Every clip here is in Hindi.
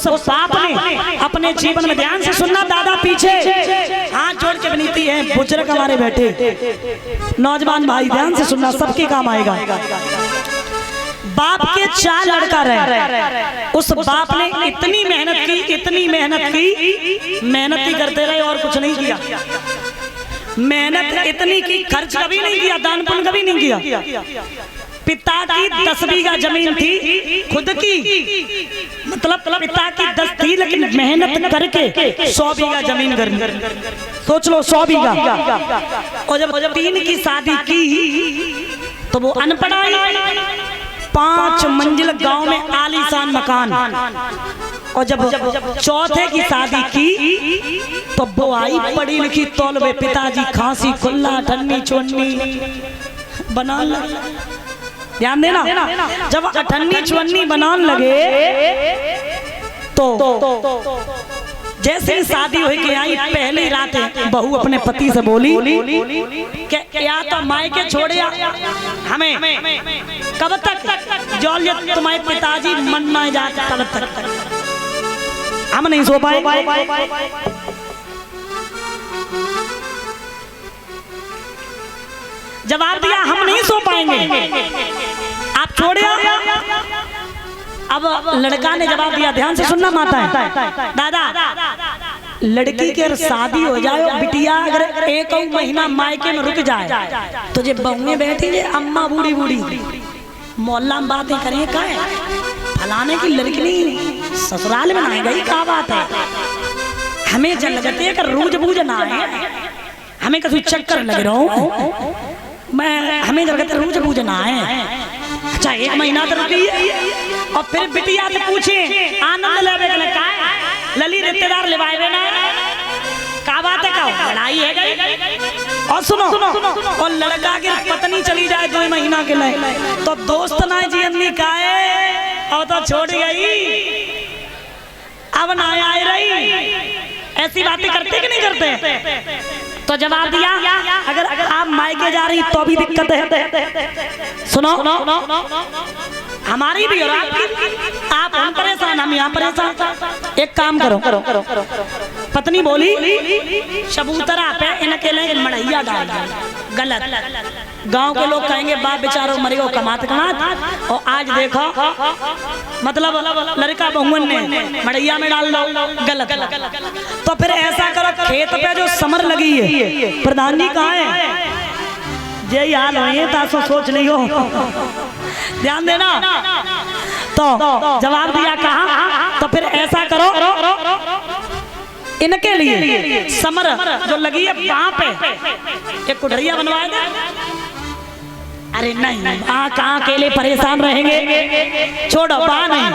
उस बाप ने अपने जीवन में, ध्यान से सुनना दादा, पीछे हाथ जोड़ के विनती है, बुजुर्ग हमारे बैठे नौजवान भाई ध्यान से सुनना, सबके काम आएगा। बाप के 4 लड़का रहे, उस बाप ने इतनी मेहनत की, इतनी मेहनत की, मेहनत ही करते रहे और कुछ नहीं किया। मेहनत इतनी की, खर्च कभी नहीं किया, दान पुण्य कभी नहीं किया। पिता की 10 बीघा जमीन थी खुद की, मतलब पिता की 10 थी, लेकिन मेहनत करके 100 बीघा जमीन कर, सोच लो 100 बीघा। और जब 3 की शादी की तो वो अनपढ़, 5 मंजिल गांव में आलीशान मकान। और जब 4थे की शादी की तो वो आई पढ़ी लिखी तौलवे, पिताजी खांसी खुल्ला ठन्नी चुन्नी बना लगे। ध्यान देना, जब ठन्नी चुन्नी बनाने लगे तो जैसे ही शादी हो के आई, पहली रात बहू अपने पति से बोली कि या तो मायके छोड़े हमें, कब तक जो तुम्हारे पिताजी मन ना जाते तब तक हम नहीं सो पाए। जवाब दिया हम नहीं सो पाएंगे, आप छोड़े। अब लड़का ने जवाब दिया, ध्यान से सुनना माता है दादा, लड़की की अगर शादी हो जाए, बिटिया अगर 1 महीना मायके में रुक जाए तो जे बहुएं बैठी है अम्मा बूढ़ी बूढ़ी मोहल्ला में बातें करें, क्या है फलाने की लड़की नहीं ससुराल में नहीं गई, क्या बात है। हमें जल लगते है रूज बूझ ना है, हमें कभी चक्कर लग रहा हूँ मैं, हमें जल लगते रूज बूझ ना है। अच्छा 1 महीना तो रुकी और फिर बिटिया से पूछे आनंद लेवे का लली रिश्तेदार लेवाए ना, क्या बात है, क्या लड़ाई है गई। और सुनो और लड़का की पत्नी चली जाए 2 महीना के लिए तो दोस्त ना जी का है और तो छोड़ गई, अब ना आए रही। ऐसी बातें करते कि नहीं करते? तो जवाब दिया अगर आप मायके जा रही तो भी दिक्कत है। सुनो हमारी भी और आपकी, आप हम परेशान, हम यहाँ परेशान। एक काम करो, पत्नी बोली शबूतरा पे इनके लिए मड़ैया डाल दो, गलत। गांव के लोग कहेंगे बाप बेचारो मरे हो कमात कमात, और आज देखो मतलब लड़का बहुवन ने मड़ैया में डाल दो, गलत। तो फिर ऐसा करो, खेत पे जो समर लगी है, प्रधान जी कहाँ है, यही हाल हुई तासो सोच नहीं हो, ध्यान देना। तो जवाब दिया कहा, तो फिर ऐसा करो इनके लिए समर जो लगी है वहां पे एक कुठरिया बनवाए दे। अरे नहीं कहाँ अकेले परेशान रहेंगे, छोड़ो वहां नहीं।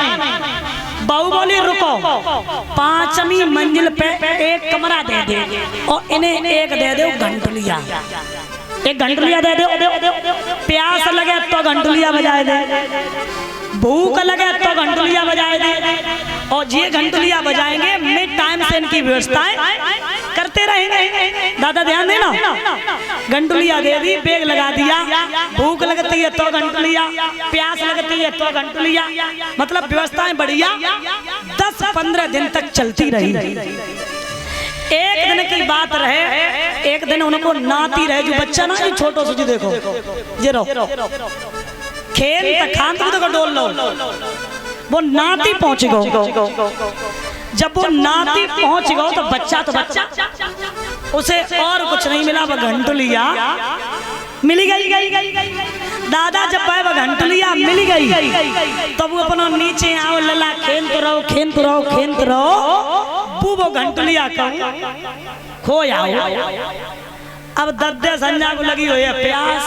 बहू बोली रुको, 5वीं मंजिल पे एक कमरा दे दे और इन्हें एक दे दो घंटलिया, एक घंटलिया दे दो, प्यास लगे तो घंटलिया बजाए दे, भूख लगे तो घंटलिया बजाए दे, और ये घंटलिया बजाएंगे मिड टाइम से इनकी व्यवस्थाएं करते रहेंगे। दादा ध्यान देना, घंटलिया दे दी, बेग लगा दिया, भूख लगती है तो घंटलिया, प्यास लगती है तो घंटलिया, मतलब व्यवस्थाएं बढ़िया 10-15 दिन तक चलती रही। एक दिन की बात रहे, एक दिन उनको नाती रहे, जो बच्चा ना जो छोटो सा, देखो ये रो खेल खान तो डोल लो, वो नाती पहुंच गो। जब वो नाती पहुंच गो तो बच्चा उसे और कुछ नहीं मिला, वह घंटलिया मिली गई। दादा जब वह घंटलिया मिली गई तो वो अपना नीचे आओ लला खेन तो रहो वो घंटलिया खो आओ। अब दद्दे संजा को लगी हुई है प्यास,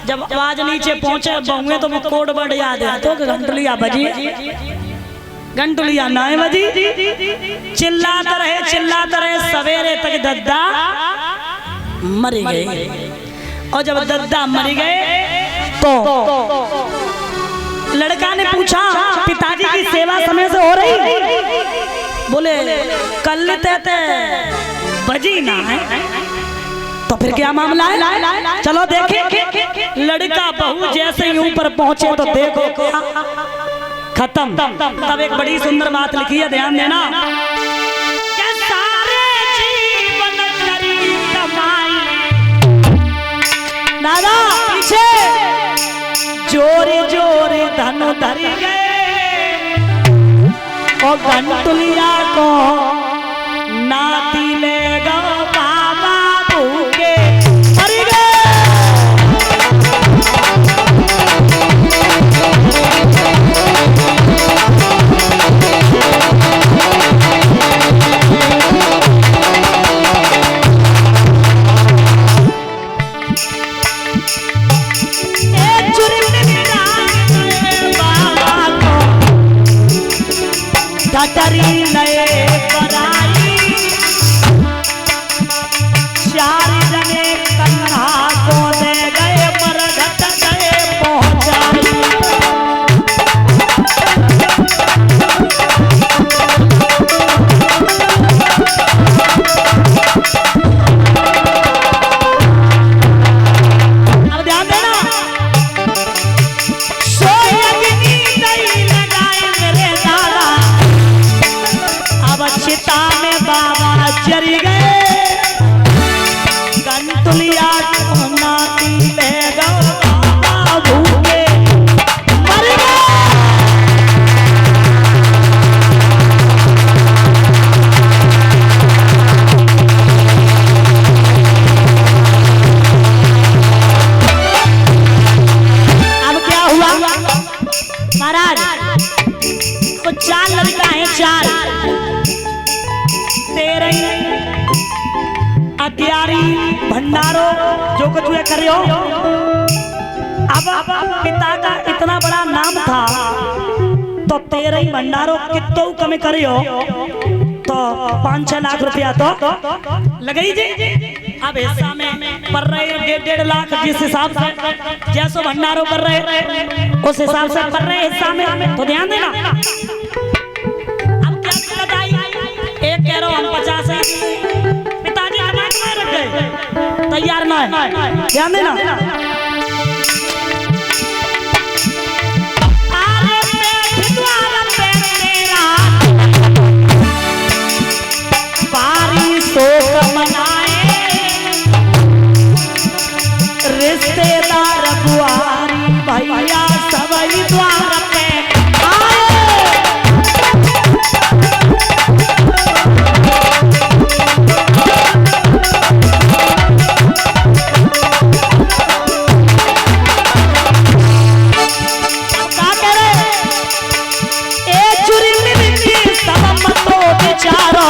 जब आवाज नीचे पहुंचे बहुए तो वो कोड बड़ याद है तो घंटलिया बजी, घंटलिया ना बजी, चिल्लाते रहे सवेरे तक दद्दा मर गए। और जब दद्दा मर गए तो लड़का ने पूछा पिताजी की सेवा समय से हो रही? बोले कल ते बजी ना है। तो फिर क्या मामला है, चलो देखें। लड़का बहू जैसे ही ऊपर पहुंचे तो देखो खत्म। तब एक बड़ी सुंदर बात लिखी है, ध्यान देना। सारे जीवन करी कमाई, दादा पीछे जोरी जोरी धन धरी गए और गंटुलिया को नाती ले गो बाबा भूखे मर गए। डटरी नए पराई, चार जने कन्हा को दे गए पर घट गए पहुंचाई। अब ध्यान देना, सोयगनी नहीं लगाए मेरे दादा, अब चिता में बाबा जरी गए, गंतुलिया को नाती ले गो बाबा भूखे मर गए। अब क्या हुआ महाराज, तो चार लड़का है, चार तेरह अग्यारी भंडारो जो कुछ वे कर रहे हो। अब पिता का इतना बड़ा नाम था तो 13 भंडारो कितो कम करे हो तो 5-6 लाख रुपया तो लगे जी। अब हिस्सा में पर रहे 1.5 लाख, जिस हिसाब से जैसो भंडारो कर रहे उस हिसाब से पर रहे हिस्सा में, तो ध्यान देना। अब क्या दिक्कत आई, एक कह रहा हूं हम 50 है, पिताजी दिमाग में रख गए तैयार ना है, ध्यान देना। रिश्तेदार बुआरी भैया सबई द्वार पे आए, क्या करे ए चुरी मिली सब मतो बेचारो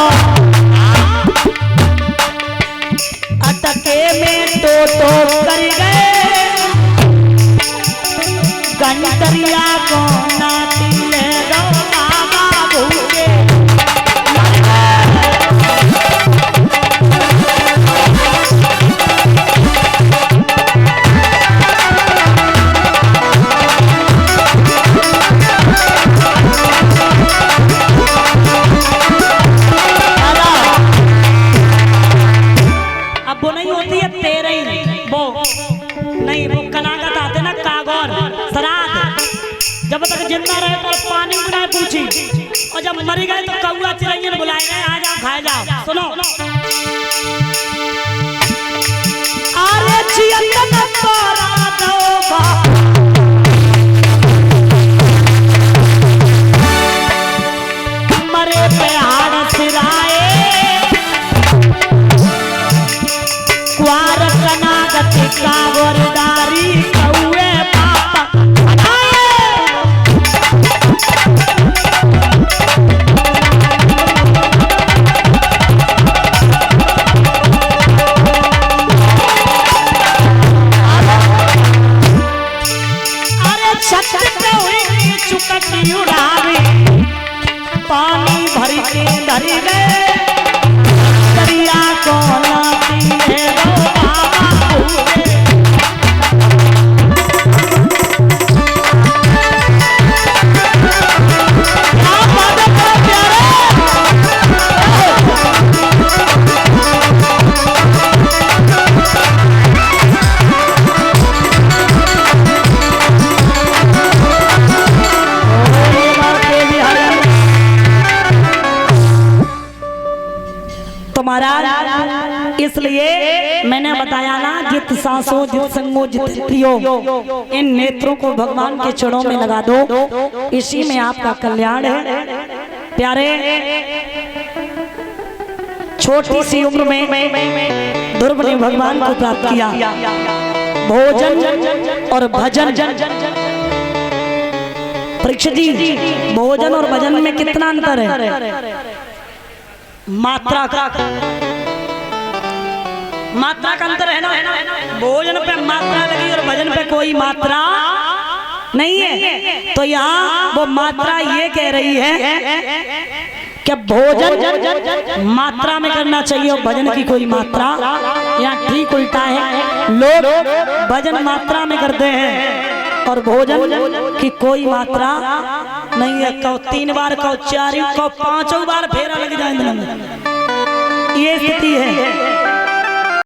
अटके में तो कर गए, गंटरिया को नाती ले गो बाबा भूखे मर गए। अब वो नहीं होती है 13, वो नहीं, वो कनागत आते ना कागौर सराद, जब तक जिंदा रहे तो पानी भी नहीं पूछी, और जब मर गए तो कौआ चिरैयन बुलाए गए, आ जाओ खाए जाओ। सुनो अरे चियन तोरा दो मरे पे हाड़ सिराए, क्वार कनागत कागोरदारी कौए पापा अरे छत पे हुई चुकटी उड़ावे, पानी भर के धरी गए, दरिया को नाती है गो बाबा भूखे। तो महाराज इसलिए मैंने बताया ना, जित सांसों जित संगो जित प्रियो, इन नेत्रों को भगवान के चरणों में लगा दो, इसी में आपका कल्याण है। प्यारे, छोटी सी उम्र में ध्रुव ने भगवान को प्राप्त किया। भोजन और भजन, परीक्षित जी, भोजन और भजन में कितना अंतर है? मात्रा का अंतर है ना। भोजन पे मात्रा लगी और भजन पे कोई मात्रा नहीं है। तो यहाँ वो मात्रा ये कह रही है कि भोजन मात्रा में करना चाहिए और भजन की कोई मात्रा, यहाँ ठीक उल्टा है। लोग भजन मात्रा में करते हैं और भोजन की कोई मात्रा नहीं है। कहो 3 बार, कहो 4, कहो 5 बार फेरा लग जाए।